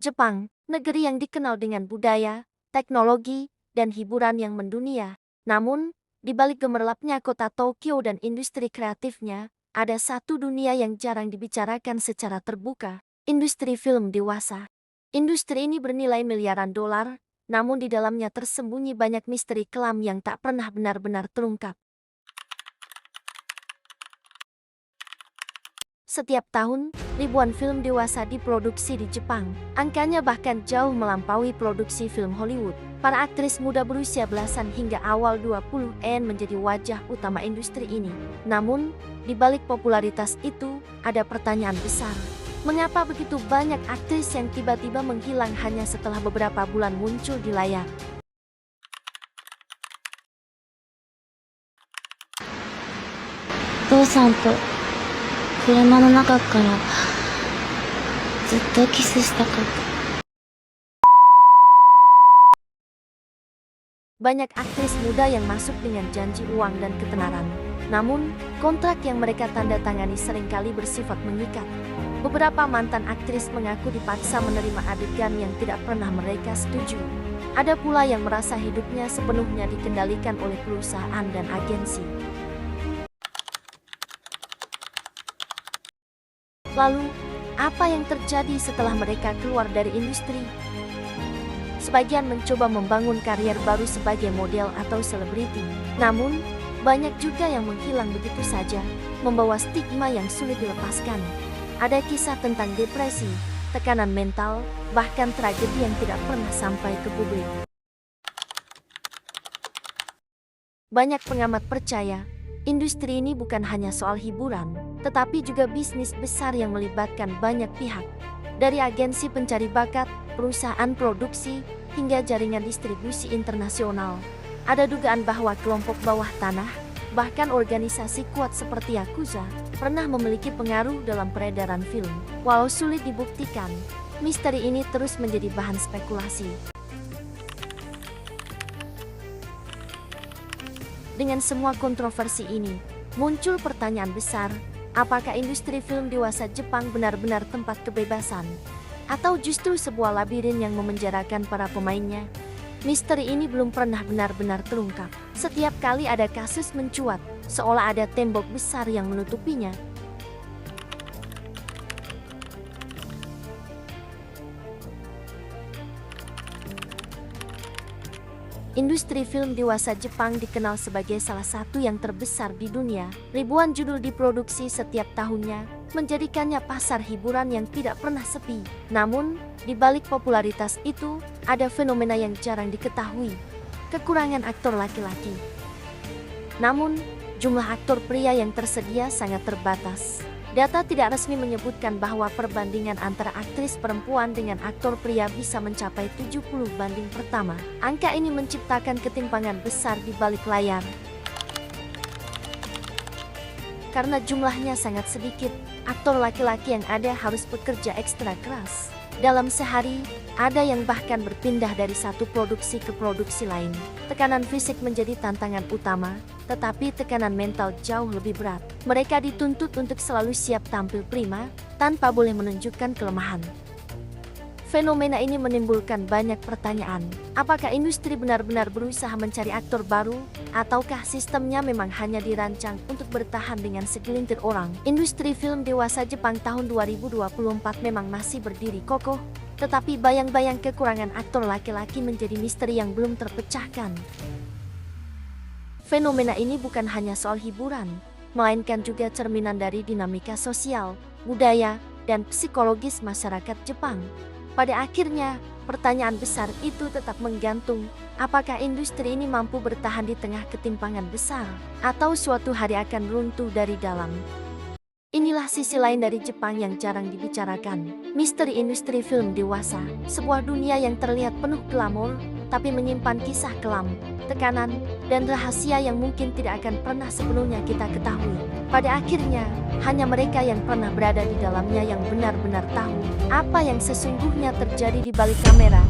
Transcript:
Jepang, negeri yang dikenal dengan budaya, teknologi, dan hiburan yang mendunia. Namun, di balik gemerlapnya kota Tokyo dan industri kreatifnya, ada satu dunia yang jarang dibicarakan secara terbuka, industri film dewasa. Industri ini bernilai miliaran dolar, namun di dalamnya tersembunyi banyak misteri kelam yang tak pernah benar-benar terungkap. Setiap tahun, ribuan film dewasa diproduksi di Jepang. Angkanya bahkan jauh melampaui produksi film Hollywood. Para aktris muda berusia belasan hingga awal 20-an menjadi wajah utama industri ini. Namun, di balik popularitas itu, ada pertanyaan besar. Mengapa begitu banyak aktris yang tiba-tiba menghilang hanya setelah beberapa bulan muncul di layar? お父さんと車の中からずっとキスしたかった。Banyak aktris muda yang masuk dengan janji uang dan ketenaran. Namun, kontrak yang mereka tanda tangani seringkali bersifat mengikat. Beberapa mantan aktris mengaku dipaksa menerima adegan yang tidak pernah mereka setuju. Ada pula yang merasa hidupnya sepenuhnya dikendalikan oleh perusahaan dan agensi. Lalu, apa yang terjadi setelah mereka keluar dari industri? Sebagian mencoba membangun karier baru sebagai model atau selebriti. Namun, banyak juga yang menghilang begitu saja, membawa stigma yang sulit dilepaskan. Ada kisah tentang depresi, tekanan mental, bahkan tragedi yang tidak pernah sampai ke publik. Banyak pengamat percaya, industri ini bukan hanya soal hiburan, tetapi juga bisnis besar yang melibatkan banyak pihak. Dari agensi pencari bakat, perusahaan produksi, hingga jaringan distribusi internasional. Ada dugaan bahwa kelompok bawah tanah, bahkan organisasi kuat seperti Yakuza, pernah memiliki pengaruh dalam peredaran film. Walau sulit dibuktikan, misteri ini terus menjadi bahan spekulasi. Dengan semua kontroversi ini, muncul pertanyaan besar, apakah industri film dewasa Jepang benar-benar tempat kebebasan? Atau justru sebuah labirin yang memenjarakan para pemainnya? Misteri ini belum pernah benar-benar terungkap. Setiap kali ada kasus mencuat, seolah ada tembok besar yang menutupinya. Industri film dewasa Jepang dikenal sebagai salah satu yang terbesar di dunia. Ribuan judul diproduksi setiap tahunnya, menjadikannya pasar hiburan yang tidak pernah sepi. Namun, di balik popularitas itu, ada fenomena yang jarang diketahui. Kekurangan aktor laki-laki. Namun, jumlah aktor pria yang tersedia sangat terbatas. Data tidak resmi menyebutkan bahwa perbandingan antara aktris perempuan dengan aktor pria bisa mencapai 70:1. Angka ini menciptakan ketimpangan besar di balik layar. Karena jumlahnya sangat sedikit, aktor laki-laki yang ada harus bekerja ekstra keras. Dalam sehari, ada yang bahkan berpindah dari satu produksi ke produksi lain. Tekanan fisik menjadi tantangan utama, tetapi tekanan mental jauh lebih berat. Mereka dituntut untuk selalu siap tampil prima, tanpa boleh menunjukkan kelemahan. Fenomena ini menimbulkan banyak pertanyaan. Apakah industri benar-benar berusaha mencari aktor baru, ataukah sistemnya memang hanya dirancang untuk bertahan dengan segelintir orang? Industri film dewasa Jepang tahun 2024 memang masih berdiri kokoh, tetapi bayang-bayang kekurangan aktor laki-laki menjadi misteri yang belum terpecahkan. Fenomena ini bukan hanya soal hiburan, melainkan juga cerminan dari dinamika sosial, budaya, dan psikologis masyarakat Jepang. Pada akhirnya, pertanyaan besar itu tetap menggantung, apakah industri ini mampu bertahan di tengah ketimpangan besar, atau suatu hari akan runtuh dari dalam. Inilah sisi lain dari Jepang yang jarang dibicarakan. Misteri industri film dewasa, sebuah dunia yang terlihat penuh glamor, tapi menyimpan kisah kelam, tekanan, dan rahasia yang mungkin tidak akan pernah sepenuhnya kita ketahui. Pada akhirnya, hanya mereka yang pernah berada di dalamnya yang benar-benar tahu apa yang sesungguhnya terjadi di balik kamera.